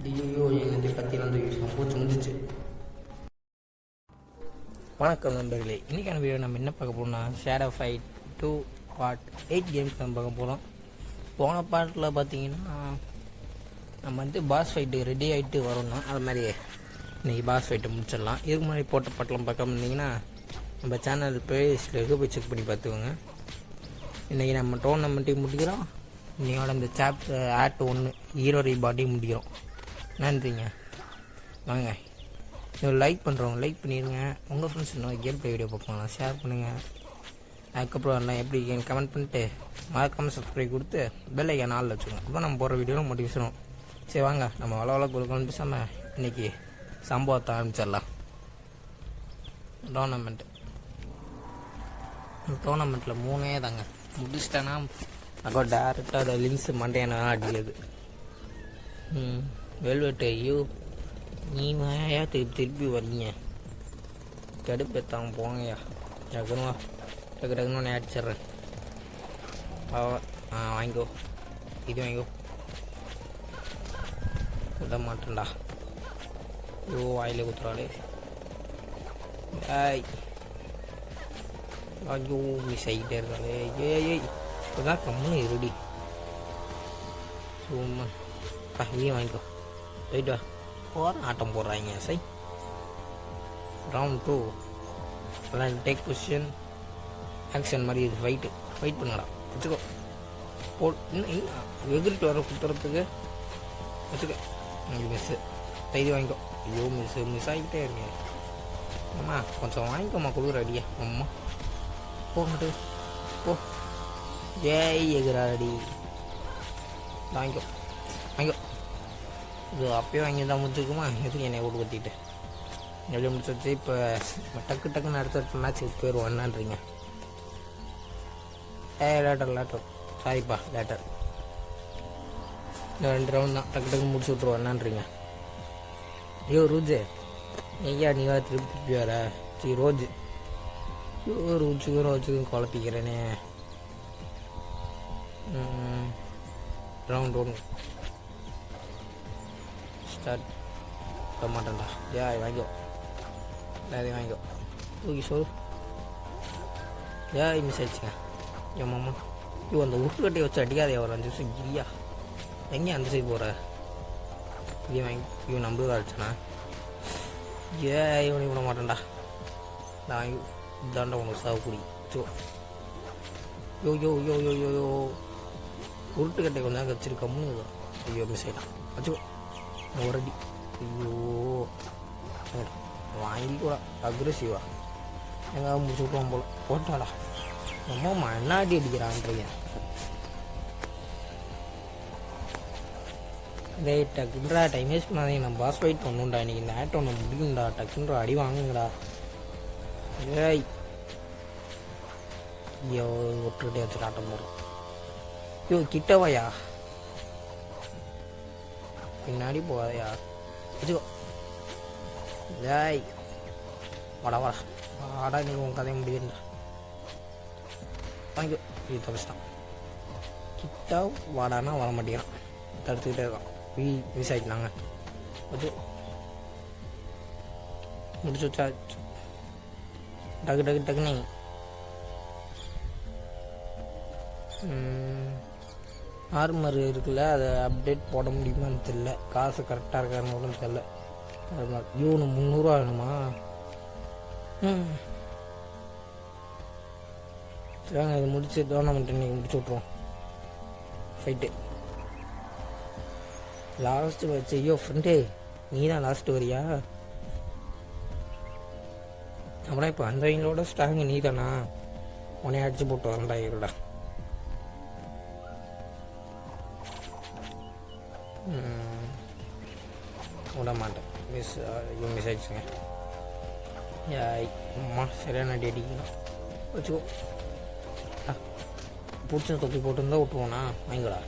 ஐயோ என்னது கத்தியில் அந்த போச்சு முடிஞ்சிச்சு. வணக்கம் நண்பர்களே, இன்றைக்கான வீடியோ நம்ம என்ன பார்க்க போகிறோம்னா ஷேடோ ஃபைட் 2 பார்ட் 8 கேம்ஸ் நம்ம பார்க்க போகிறோம். போன பார்ட்டில் பார்த்தீங்கன்னா நம்ம வந்து பாஸ் ஃபைட்டு ரெடி ஆகிட்டு வரோம்னா அது மாதிரி இன்றைக்கி பாஸ் ஃபைட்டை முடிச்சிடலாம். இதுக்கு முன்னாடி போட்ட பாட்டெலாம் பார்க்காம இருந்தீங்கன்னா நம்ம சேனல் பிளேலிஸ்ட்டில் இருக்க போய் செக் பண்ணி பார்த்துக்கோங்க. இன்றைக்கி நம்ம டோர்னமெண்ட்டையும் முடிக்கிறோம். இன்றையோட இந்த சாப்டர் ஆக்ட் 1 ஹீரோ ரீபாட்டையும் முடிக்கிறோம். நன்றிங்க. வாங்க, லைக் பண்ணுறவங்க லைக் பண்ணிடுங்க. உங்கள் ஃப்ரெண்ட்ஸ் இன்னும் கேம் ப்ளே வீடியோ பார்ப்பாங்களா ஷேர் பண்ணுங்கள். அதுக்கப்புறம் எல்லாம் எப்படி கமெண்ட் பண்ணிட்டு மறக்காமல் சப்ஸ்கிரைப் கொடுத்து பெல் ஐக்கான் ஆளில் வச்சுக்கோங்க. அப்போ நம்ம போகிற வீடியோவில் மோட்டிவேஷனும். சரி வாங்க, நம்ம வளவள கொடுக்கணும்னு பேசாமல் இன்றைக்கி சம்பவத்தை ஆரம்பிச்சிடலாம். டோர்னமெண்ட்டில் 3 தாங்க முடிச்சிட்டேன்னா அப்போ டேரெக்டாக அதை லிங்க்ஸ் மண்டையான அடிக்கிறது. வெல்வெட்டு ஐயோ நீ மாயா திருப்பி வரீங்க, கடுப்பேத்தாங்க போங்கய்யா. டக்குன்னு ஒன்று அடிச்சிட்றேன். வாங்கிக்கோ, இது வாங்கிக்கோ. விட மாட்டேன்டா. ஐயோ வாயில குத்துறாளே. ஐயோ மிஸ் ஆகிட்டே இருக்காளே. ஏய் இப்போதான் கம்முன்னு இருடி. சும்மா இதையும் வாங்கிக்கோ. போயிட்டு வா. போகிற ஆட்டம் போடுறாங்க. சை ரவுண்ட் 2 எல்லாம் டேக் பொசிஷன் ஆக்ஷன் மாதிரி இது ஃபைட் பண்ணடா. வச்சுக்கோ போ. இன்னும் எகிரிட்டு வர குத்துறதுக்கு வச்சுக்கோ. இங்கே மிஸ்ஸு தைதி வாங்கிக்கோ. ஐயோ மிஸ் ஆகிட்டே இருக்கேன். அம்மா கொஞ்சம் வாங்கிக்கோம்மா, கொடுக்குற அடியா அம்மா. போங்கட்டு போ. ஏய் எகிறாடி வாங்கிக்கோ இது அப்பயே வாங்கி தான் முடிச்சுக்குமா. எதுக்கு என்னை ஓட்டு கட்டிட்டு எப்படி முடிச்சு. இப்போ டக்குன்னு அடுத்த மேட்ச்சுக்கு போயிடுவோம். என்னன்றீங்க? லேட்டர் சாரிப்பா லேட்டர். இந்த 2 ரவுண்ட் தான் டக்கு முடிச்சு விட்ருவோம். என்னன்றீங்க? ஐயோ ரோஜு ஐயா நீ வா திருப்பி வர. சரி ரோஜு ரோஜுக்கும் குழப்பிக்கிறேனே. ரவுண்ட் 1 ஸ்டார்ட் பண்ண மாட்டேன்டா. வாங்கிக்கோ எல்லாத்தையும் வாங்கிக்கோ. தூக்கி சொல். மிஸ் ஆயிடுச்சுங்க. என் மாமா அந்த உருட்டுக்கட்டையை வச்சு அடிக்காதே. ஒரு 5 நிமிஷம் கிரியா எங்கேயும் அந்த சைடு போகிற. இதையும் வாங்கி நம்மளும் அடிச்சானா. இவனை விட மாட்டேன்டா. நான் வாங்கி இதாண்டா உனக்கு சாகுக்குடி. யோ உருட்டுக்கட்டை கொஞ்சம் நேரம் வச்சிருக்கோம்னு. ஐயோ மிஸ் ஆகிட்டான். வச்சுக்கோ ஒரு அடி. ஐயோ வாங்கிக்கூடா அக்ரெசிவா எங்காவது முடிச்சு விட்டுவான் போல. போட்டாடா நம்ம மண்ணாடி அடிக்கிறான்றீங்க. டக்குன்றா டைம் வேஸ்ட் பண்ணாதீங்க. நம்ம பாஸ் ஃபைட் பண்ணுண்டா. இன்னைக்கு இந்த ஆட்டோ ஒன்று முடிக்கும்டா. டக்குன்றா அடி வாங்குங்கடா. ஏய் ஐயோ ஒட்டுக்கிட்டே வச்சுட்டு ஆட்டம் போடுறோம். ஐயோ கிட்டவாயா பின்னாடி போகாதையா. வச்சுக்கோ. ஏய் வாடா நீ உன் கதையை முடியுண்டா. வாங்கிக்கோ. இது தப்பிச்சிட்டான். கிட்டா வாடானா வர மாட்டேங்கிறான். தடுத்துக்கிட்டே இருக்கான். மிஸ் ஆகிட்டாங்க. வச்சு முடிச்சு வச்சா டக்குன்னு ஆர்மர் இருக்குல்ல, அதை அப்டேட் போட முடியுமான்னு தெரில. காசு கரெக்டாக இருக்கான்னு தெரில. இவனு 300 வேணுமா? சரிங்க, இது முடிச்சு டோர்னமெண்ட் இன்னைக்கு முடிச்சு விட்ருவோம். ஃபைட்டு லாஸ்ட்டு வச்சு. ஐயோ ஃப்ரெண்டே நீ தான் லாஸ்ட்டு வரியா? அப்புறம் இப்போ அந்த வயலோட ஸ்ட்ராங்கு நீ தானா? உனைய அடிச்சு போட்டு வரண்டா. இருடா விட மாட்டேன். மிஸ் ஆயிடுச்சுங்க. அம்மா சரியான அடி அடிக்கணும். வச்சுக்கோ. பிடிச்ச தொப்பி போட்டுருந்தா விட்டுருவோண்ணா. வாங்கிக்கடா.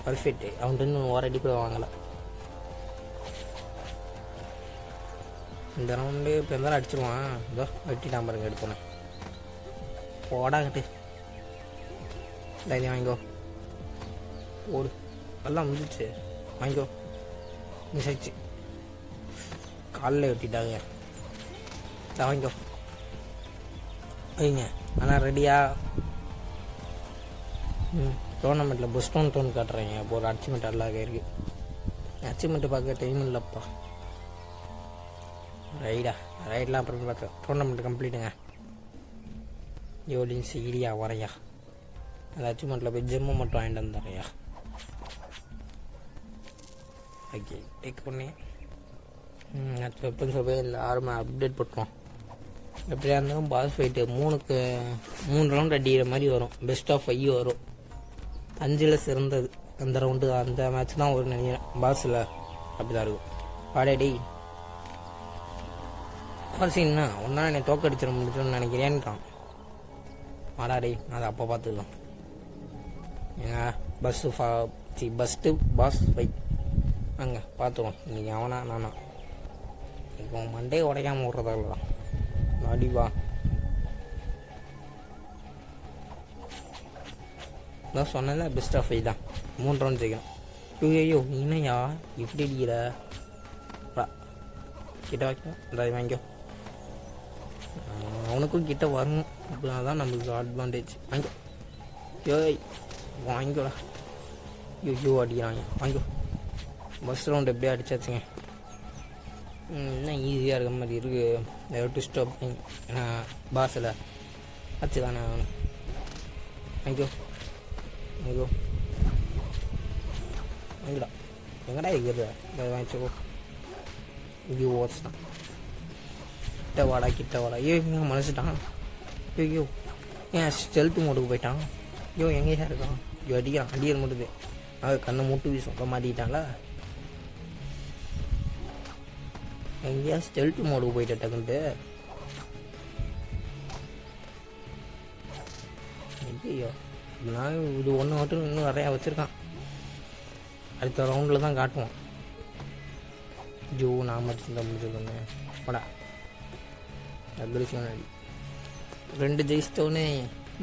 பர்ஃபெக்ட். அவன்ட்டு இன்னும் ஒரு அடி கூட வாங்கலை. இந்த ரவுண்டு இப்போ இருந்தாலும் அடிச்சிருவான். இதோ வெட்டிட்டான் பாருங்க. எடுத்தோன்னே போடாங்கட்டு. தைரியம் வாங்கிக்கோ. ஓடு. எல்லாம் முடிஞ்சிச்சு. வாங்கிக்கோ. மிஸ் ஆயிடுச்சு. காலில் வெட்டிட்டாங்க. வாங்கிக்கோ வைங்க. ஆனால் ரெடியா? டோர்னமெண்ட்டில் பெஸ்ட் டோன் காட்டுறீங்க. இப்போ ஒரு அச்சீவ்மெண்ட் அல்லாக இருக்குது. அச்சீவ்மெண்ட்டு பார்க்க டைம் இல்லைப்பா. ரைடெலாம் அப்புறம் பார்க்க. டோர்னமெண்ட் கம்ப்ளீட்டுங்க. ஜோலின் சீரியா வரையா. அந்த அச்சீவ்மெண்ட்டில் போய் ஜிம்மு மட்டும் வாங்கிட்டு வந்துடுறியா? ஓகே டேக் பண்ணி வெப்பன்ஸ் போய் இல்லை ஆர்மை அப்டேட் பண்ணுவோம். எப்படியா இருந்தாலும் பாஸ் ஃபைட்டு 3 ரவுண்ட் அடிக்கிற மாதிரி வரும். பெஸ்ட் ஆஃப் 5 வரும். 5ல் சிறந்தது அந்த ரவுண்டு. அந்த மேட்ச் தான் ஒரு நினைக்கிறேன் பாஸில். அப்படி தான் இருக்கும். பாடடி சீன்னா ஒன்றா என்னை தோக்கடிச்சிட முடிச்சோன்னு நினைக்கிறேன்ட்டான். வாடாடி அதை அப்போ பார்த்துக்கலாம். ஏங்க பஸ்ட்டு பாஸ் ஃபைட் அங்கே பார்த்துருவோம். இன்றைக்கி அவனா நானா இப்போ மண்டே உடைக்காமல் விட்றதால தான். அடிவா நான் சொன்னேன்ல பெஸ்ட் ஆஃப் 5 தான். 3 ரவுண்ட் ஜெயிக்கணும். ஐயோ இன்னையா இப்படி அடிக்கிற? கிட்ட வைக்க அதை வாங்கிக்கோ. அவனுக்கும் கிட்ட வரணும். அப்படின்னா தான் நம்மளுக்கு அட்வான்டேஜ். வாங்கிக்கோ. யோய் வாங்கிக்கோடா. ஐயோ அடிக்கிறாங்க. வாங்கிக்கோ. ஃபஸ்ட் ரவுண்ட் எப்படியா அடிச்சாச்சுங்க. இன்னும் ஈஸியாக இருக்க மாதிரி இருக்குது. ட்விஸ்ட் அப்படிங்க. ஏன்னா பாஸில் ஆச்சு தானே. வாங்கிக்கோ வாங்கிக்கோ வாங்கிடா. எங்கடா இருக்கிறது? வாங்கிச்சோ. ஐயோ ஓட்ஸ் தான். கிட்ட வாடா. ஐயோ இங்கே மனசிட்டான். ஐயோ ஏன் ஸ்டெல்த் மோடுக்கு போயிட்டான். ஐயோ எங்கேயா இருக்கான்? ஐயோ அடிக்கிற மட்டுது. அது கண்ணை மூட்டு வீசும் மாட்டிக்கிட்டாங்களா? எங்கேயா ஸ்டெல்த் மோடுக்கு போயிட்ட டக்குன்ட்டு. ஐயோ நான் இது ஒன்று மட்டும் இன்னும் நிறையா வச்சுருக்கான். அடுத்த ரவுண்டில் தான் காட்டுவோம். ஜோ நான் மட்டும் தான் முடிச்சிருக்கேன். படா அக்ரிஷன் அடி 2 ஜெயிச்சிட்டோன்னே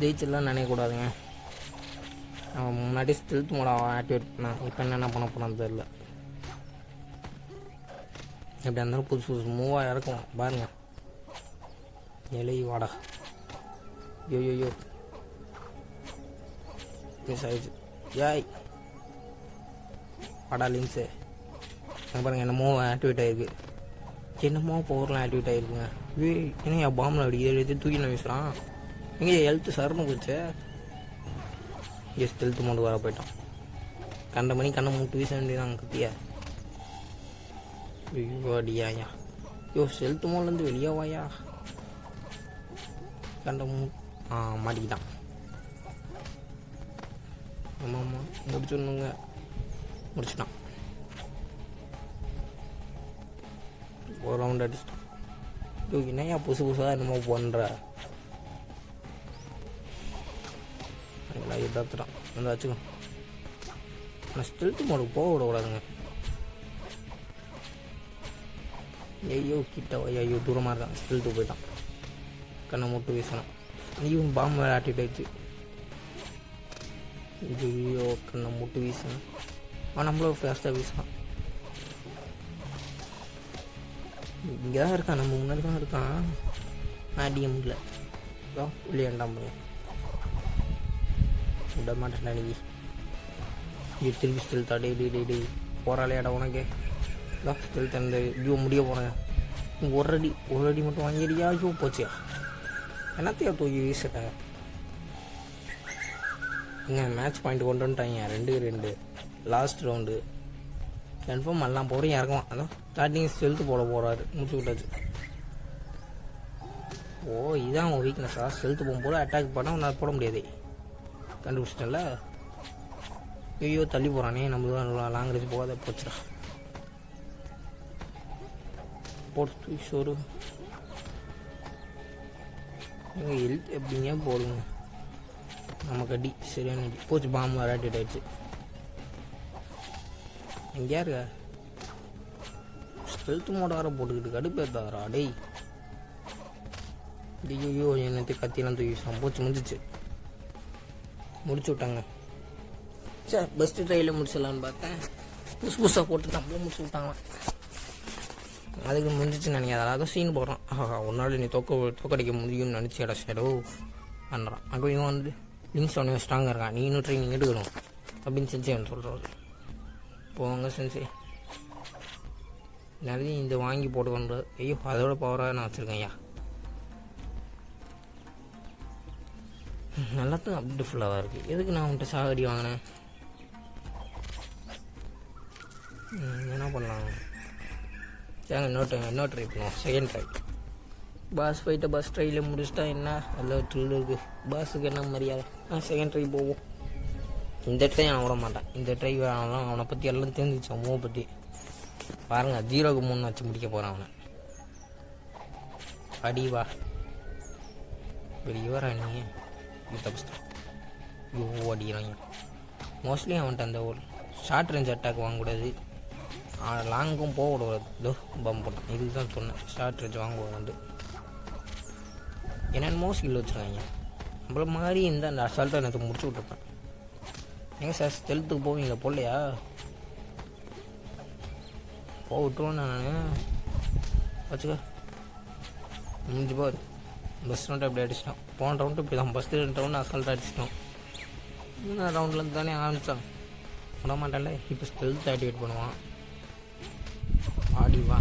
ஜெயிச்சிடலாம் நினைக்கக்கூடாதுங்க. அவன் முன்னாடி ஸ்டெல்த் மோட ஆக்டிவேட் பண்ணான். இப்போ என்னென்ன பண்ண போனான்னு தெரில. எப்படியா இருந்தாலும் புதுசு மூவாக இறக்கும் பாருங்க. இலை வாடா. யோ மிஸ் ஆயிடுச்சு. யாய் வாடா லிங்ஸு. பாருங்க என்னமோ ஆக்டிவேட் ஆகிருக்கு. என்னமோ பவர்லாம் ஆக்டிவேட் ஆகிருக்குங்க. ஏன்னா என் பாம்பில் அடிக்க எடுத்து தூக்கி நான் வீசுகிறான். எங்கே ஹெல்த்து சரணும் போச்சு. ஹெல்த்து மோடு வர போயிட்டான். கண்ட மணி கண்ணை மூட்டு வீச வேண்டியதான் கத்தியா. ஐயோ அடியாயா. ஹெல்த்து மோட்லேருந்து வெளியே வாயா. கண்ட மாட்டிக்கிட்டான். ஆமாம்மா முடிச்சிடணுங்க. முடிச்சிட்டான். ஒரு ரவுண்ட் அடிச்சிட்டான். என்னையா புதுசாக என்னமோ பண்ணுற? எதாத்துட்டான் வந்து வச்சுக்கோ. ஆனால் ஸ்டெல்த் மோடுக்கு போக விடக்கூடாதுங்க. ஐயோ கிட்ட ஐயோ தூரமாக இருக்கான். ஸ்டெல்த்து போயிட்டான். கண்ணை மூட்டு வீசணும். ஐயோ பாம்பு வேறு ஆக்டிவேட் ஆகிடுச்சு. ஐயோ கண்ணை மூட்டு வீசணும். நம்மளும் ஃபாஸ்ட்டாக வீசலாம். இங்கே தான் இருக்கான். நம்ம முன்னாடி தான் இருக்கான். அடிக்க முடியல. விளையாண்டாம் முடியும் விட மாட்டேன்டா நீ. திருப்பி ஸ்டில் தடை டே போராளையாடா உனக்கு. ஸ்டில் தந்த ஐயோ முடிய போகிறேன். ஒரு அடி மட்டும் வாங்கிடியா. ஐயோ போச்சியா. என்னத்தையா தூக்கி வீசுட்டேன். இங்கே மேட்ச் பாயிண்ட் கொண்டு வந்துட்டாங்க. 2-2 லாஸ்ட் ரவுண்டு. கன்ஃபார்ம் எல்லாம் போகிறீங்க இறக்குவான். அதான் ஸ்டார்டிங் ஸ்டெல்த்து போட போகிறாரு. முடிச்சு விட்டாச்சு. இதான் அவன் வீக்னஸா? ஸ்டெல்த்து போகும்போது அட்டாக் பண்ணால் நான் போட முடியாது. கண்டுபிடிச்சிட்டல. ஐயோ தள்ளி போகிறானே. நம்மளும் லாங் ரேஞ்ச் போகாத போச்சுடா. போட்டு சோறு நீங்கள் ஹெல்த் எப்படிங்க போடுங்க. நமக்கு அடி சரியான அடி போச்சு. பாம்பு ஆக்டிவேட் ஆகிடுச்சு. எங்கேயா இருக்க? ஸ்டெல்த் மோட வர போட்டுக்கிட்டு கடுப்பேத்தாரா டேய். ஐயோ என்னத்தையும் கத்தியெல்லாம் தூக்கி போச்சு. முடிச்சு விட்டாங்க. சார் பெஸ்ட்டு ட்ரையில் முடிச்சிடலான்னு பார்த்தேன். புதுசு புதுசாக போட்டு நம்மளும் முடிச்சு விட்டாங்க. அதுக்கு முடிஞ்சிச்சுன்னு நினைக்காது. அதாவது சீன் போடுறான். ஒரு நாள் நீ தோக்கடிக்க முடியும்னு நினச்சி ஷேடோ பண்ணுறான். அப்போ இவன் வந்து லிங்க்ஸ் ஒன்று ஸ்ட்ராங்காக இருக்கான், நீ இன்னும் ட்ரைனிங் எடுக்கணும் அப்படின்னு செஞ்சு அவன் சொல்கிறாரு. போங்க செஞ்சு நிறைய இந்த வாங்கி போட்டு கொண்டு ஐயோ அதோட பவராக நான் வச்சுருக்கேன். ஐயா நல்லாத்தான் பியூட்டிஃபுல்லாக இருக்குது. எதுக்கு நான் உன்கிட்ட சாகடி வாங்கினேன்? என்ன பண்ணலாம்? ஏங்க இன்னொரு ட்ரை பண்ணுவோம். செகண்ட் ட்ரை பாஸ் ஃபைட்டை பஸ் ட்ரையில் முடிச்சிட்டா என்ன நல்ல ட்ரில் இருக்குது. பாஸுக்கு என்ன மரியாதை? செகண்ட் ட்ரை போவோம். இந்த ட்ரை நான் விட மாட்டேன். இந்த ட்ரை அவனை பற்றி எல்லாம் தெரிஞ்சிச்சு. மூவை பற்றி பாருங்க, 0க்கு 3 வச்சு முடிக்க போகிறான் அவனை. அடிவா வெளியே வரா நீ தப்பிச்சிட்டான். ஐயோ அடிக்கிறாங்க. மோஸ்ட்லி அவன்கிட்ட அந்த ஒரு ஷார்ட் ரேஞ்ச் அட்டாக் வாங்கக்கூடாது, லாங்கும் போகக்கூடாது. இதோ பம் போட்டான். இதுக்கு தான் சொன்னேன் ஷார்ட் ரேஞ்ச் வாங்குவோம். என்னென்னமோ ஸ்கில் வச்சுருக்காங்க. நம்மள மாதிரி இருந்தால் அந்த அசால்ட்டாக எனக்கு முடிச்சு விட்டுருப்பேன். எங்கே சார் ஸ்டெல்த்துக்கு போவீங்களா? போடலையா? விட்டுருவேன் நான். வச்சுக்க முடிஞ்சு போகுது. பஸ் ரவுண்டு அப்படி அடிச்சிட்டோம். போன ரவுண்டு இப்படி தான். ஃபஸ்ட்டு 2 ரவுண்டு அசால்ட்டாக அடிச்சிட்டோம். 3 ரவுண்ட்லேருந்து தானே ஆரம்பித்தான். விட மாட்டான்ல. இப்போ ஸ்டெல்த் ஆக்டிவேட் பண்ணுவான். ஆடிவா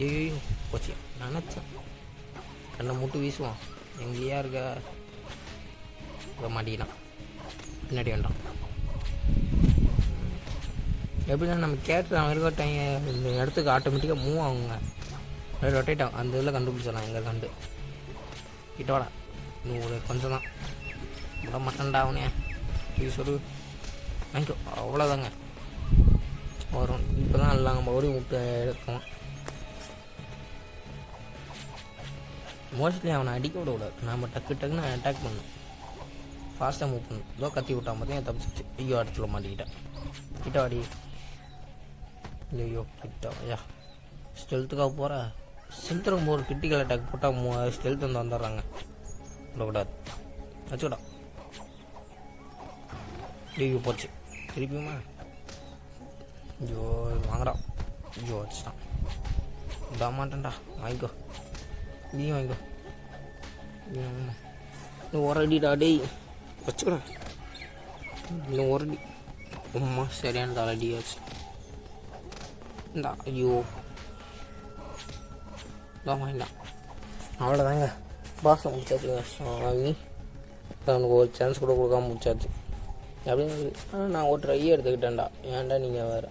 ஐயோ போச்சு. நினச்சேன் கண்ணை மூட்டு வீசுவான். எங்கேயா இருக்க மாட்டிக்கிட்டான். பின்னாடி வேண்டாம். எப்படின்னா நம்ம கேட்டு அவன் இருக்க டைம் இந்த இடத்துக்கு ஆட்டோமேட்டிக்காக மூவ் ஆகுங்க. ரொட்டேட் ஆகும். அந்த இதில் கண்டுபிடிச்சிடலாம். எங்கே கண்டு கிட்டோடா நீ ஒரு கொஞ்சம் தான் விட மாட்டேன்டா அவனே. இது சொல்லு வாங்கிக்கோ. அவ்வளோதாங்க வரும். இப்போ தான் எல்லாம் மறுபடியும் விட்டு எடுக்கணும். மோஸ்ட்லி அவனை அடிக்க விடக்கூடாது. நாம் டக்குன்னு அட்டாக் பண்ணணும். ஃபாஸ்ட்டாக மூவ் பண்ணணும். ஏதோ கத்தி விட்டான் பார்த்தீங்க தப்பிச்சிச்சு. ஐயோ இடத்துல மாட்டிக்கிட்டேன். கிட்ட அடி. ஐயோ கிட்ட ஐயா ஸ்டெல்த்துக்காக போகிற சில்த்துறக்கும் போகிற கிரிட்டிக்கல் அட்டாக் போட்டால் ஸ்டெல்த் வந்து வந்துடுறாங்க. விடக்கூடாது. வச்சுக்கடா. ஐயோ போச்சு. திருப்பியுமா? ஐயோ வாங்கடா. ஐயோ வச்சுட்டான். விட மாட்டேன்டா. வாங்கிக்கோ. நீ வாங்கிக்கோ. இன்னும் ஒரு அடிடா டேய். வச்சுக்கடா. இன்னும் ஒரு அடி. அம்மா சரியான தலையடியாச்சு. இந்தா. ஐயோ தான் வாங்கிட்டான். அவ்வளோதாங்க. பாஸை முடிச்சாச்சுங்க. வாங்கி அவனுக்கு ஒரு சான்ஸ் கூட கொடுக்காம முடிச்சாச்சு அப்படின்னு. நான் ஒரு ட்ரையே எடுத்துக்கிட்டேன்டா. ஏன்டா நீங்கள் வேறு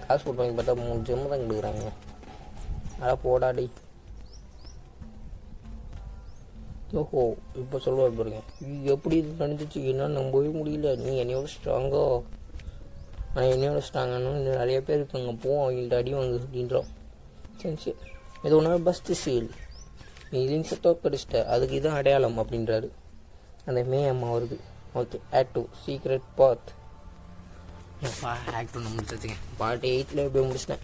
காசு கொடுப்பாங்க பார்த்தா 3 ஜெம்மு தான் கொடுக்குறாங்க. அதான் போடாடி. ஓஹோ இப்போ சொல்லுவார் பாருங்க. எப்படி இது நடந்துச்சு என்னன்னு நம்பவே முடியல. நீ என்னையோட ஸ்ட்ராங்கோ, ஆனால் என்னையோட ஸ்ட்ராங்கன்னு நிறைய பேர் இருப்பாங்க. போவோம் அவங்கள்ட்ட அடி வாங்க அப்படின்றோம். சரி சரி இது ஒன்றா பெஸ்ட்டு சீல். நீ லிங்க்ஸை தோக்கடிச்சிட்ட அதுக்கு இதுதான் அடையாளம் அப்படின்றாரு அந்த அம்மா வருது. ஓகே ஆக்ட் 2 சீக்ரெட் பாத். ஆக்ட் 2 நான் முடிச்சுங்க. பார்ட் 8 போய் முடிச்சிட்டேன்.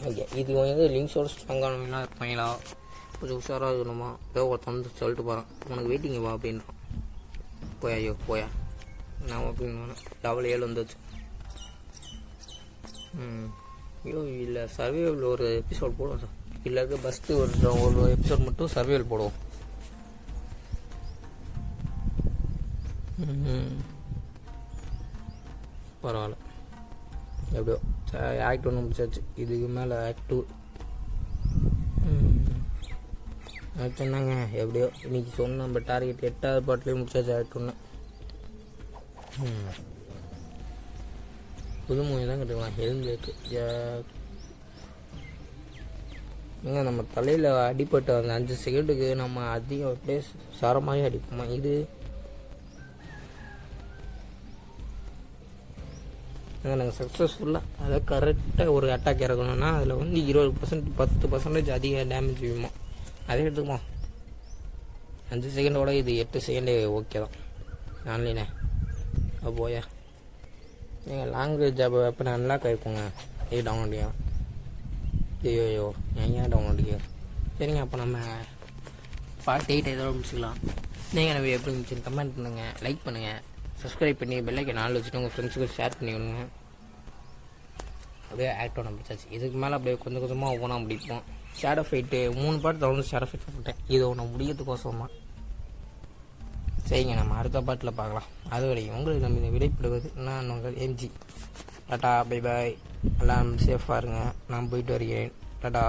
ஓகே இது வந்து லிங்க்ஸோட ஸ்ட்ராங்கானவங்களாம் இருப்பாங்களா, கொஞ்சம் உஷாராக இருக்கணுமா, ஏதோ ஒருத்தன் வந்து சொல்லிட்டு போகிறான் உனக்கு வெயிட்டிங்க வா அப்படின்றான். போயா ஐயோ போயா நான் அப்படின்னு டபுள் 7 வந்துச்சு. ஐயோ இல்லை சர்வேவில் ஒரு எபிசோட் போடுவோம் சார். இல்லை இருக்க ஃபஸ்ட்டு ஒரு எபிசோட் மட்டும் சர்வேவில் போடுவோம். பரவாயில்ல எப்படியோ ஆக்ட் 1 முடிச்சாச்சு. இதுக்கு மேலே ஆக்ட் 2 சொன்னாங்க. எப்படியோ இன்னைக்கு சொன்ன நம்ம டார்கெட் 8வது பாட்டிலே முடிச்சாச்சு ஆக்ட் 1. புது மூவி தான் கட்டுக்கலாம். ஹெல்மெட்டு ஏங்க நம்ம தலையில் அடிப்பட்டு அந்த 5 செகண்டுக்கு நம்ம அதிகம் அப்படியே சரமாகவே அடிப்போமா. இது நாங்கள் சக்ஸஸ்ஃபுல்லாக அதை கரெக்டாக ஒரு அட்டாக் இறக்கணும்னா அதில் வந்து 20% 10% அதிக டேமேஜ் விழுமா. அதே எடுத்துக்குமா 5 செகண்டோட இது 8 செகண்டே ஓகே தான். ஆன்லைனே போயா நீங்கள் லாங்குவேஜ் அப்போ எப்போ நல்லா கேட்போங்க. டவுன்லோட் செய்யலாம். ஐயோ ஏன் டவுன்லோட் செய்ய. சரிங்க அப்போ நம்ம பார்ட் 8 ஏதோ முடிச்சுக்கலாம். நீங்கள் எப்படி இருந்துச்சுன்னு கமெண்ட் பண்ணுங்கள், லைக் பண்ணுங்கள், சப்ஸ்கிரைப் பண்ணி பெல்லைக்கன் ஆள் வச்சுட்டு உங்கள் ஃப்ரெண்ட்ஸுக்கு ஷேர் பண்ணி விடுங்க. அப்படியே ஆக்ட் ஒன்று பிடிச்சாச்சு. இதுக்கு மேலே அப்படியே கொஞ்சம் கொஞ்சமாக ஒவ்வொன்றா முடிப்போம். ஷேடோ ஃபைட்டு 3 பார்ட் தொடர்ந்து ஷேடோ ஃபைட் போட்டேன். இது ஒன்று முடியறதுக்கோசம் தான். சரிங்க, நம்ம அடுத்த பாட்டில் பார்க்கலாம். அதுவரை உங்களுக்கு நம்ம இந்த விடைப்படுவது நான் உங்கள் எம்ஜி. Tata, bye bye. எல்லாம் சேஃபாக இருங்க. நான் போயிட்டு வருகிறேன். டாட்டா.